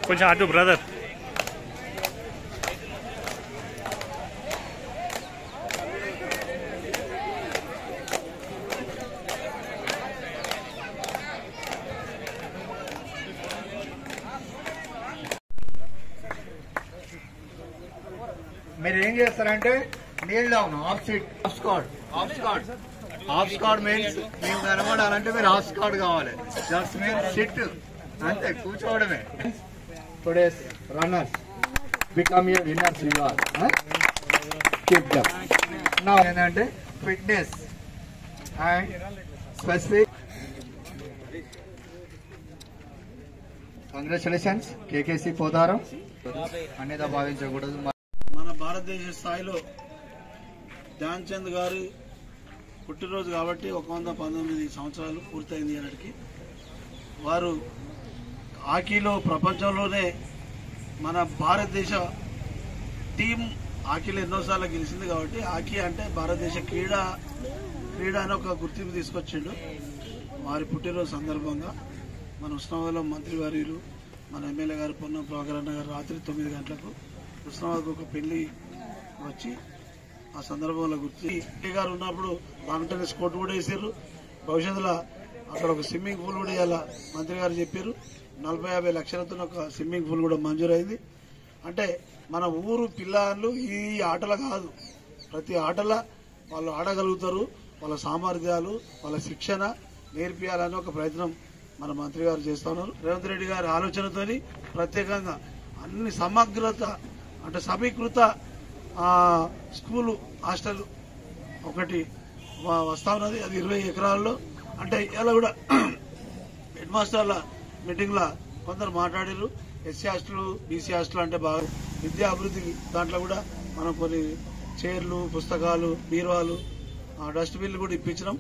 కొంచెం అటు బ్రదర్. మీరు ఏం చేస్తారంటే kneel down half seat half squat means మేము కనబడాలంటే మీరు హాఫ్ స్కాడ్ కావాలి. జస్ట్ మీన్స్ సిట్ అంతే, కూర్చోవడమే. Today's runners become a winners you are. Keep them. నా ఏంటంటే fitness and specific. Congratulations KKC Potharam. అన్నిదా భావించకూడదు. మన భారతదేశ స్థాయిలో ధ్యాన్ చంద్ గారి పుట్టినరోజు కాబట్టి 119 సంవత్సరాలు పూర్తయింది అన్నటికి. వారు హాకీలో ప్రపంచంలోనే మన భారతదేశ టీం హాకీలో ఎన్నోసార్లు గెలిచింది కాబట్టి హాకీ అంటే భారతదేశ క్రీడ అని ఒక గుర్తింపు తీసుకొచ్చిండు. వారి పుట్టినరోజు సందర్భంగా మన ఉస్మానాబాద్లో మంత్రివర్యులు మన ఎమ్మెల్యే గారు పొన్నం ప్రభాకర్ అన్న గారు రాత్రి 9 గంటలకు ఉస్మానాబాద్కు ఒక పెళ్లి వచ్చి ఆ సందర్భంలో గుర్తు గారు ఉన్నప్పుడు లాంగ్ టెన్నిస్ కోర్టు కూడా వేసారు. భవిష్యత్తులో అక్కడ ఒక స్విమ్మింగ్ పూల్ కూడా ఇవాళ మంత్రి గారు చెప్పారు. 40-50 లక్షలతో ఒక స్విమ్మింగ్ పూల్ కూడా మంజూరైంది. అంటే మన ఊరు పిల్లలు ఈ ఆటలు కాదు, ప్రతి ఆటల వాళ్ళు ఆడగలుగుతారు. వాళ్ళ సామర్థ్యాలు వాళ్ళ శిక్షణ నేర్పియాలని ఒక ప్రయత్నం మన మంత్రి గారు చేస్తా ఉన్నారు. రేవంత్ రెడ్డి గారి ఆలోచనతోని ప్రత్యేకంగా అన్ని సమగ్రత అంటే సమీకృత స్కూలు హాస్టల్ ఒకటి వస్తా ఉన్నది. అది 20 ఎకరాల్లో. అంటే ఇలా కూడా హెడ్ మాస్టర్ల మీటింగ్లో కొందరు మాట్లాడారు. ఎస్సీ హాస్టల్ బీసీ హాస్టల్ అంటే బాగా విద్యా అభివృద్ధి దాంట్లో కూడా మనం కొన్ని చైర్లు పుస్తకాలు బీరువాలు డస్ట్బిన్లు కూడా ఇప్పించినాం.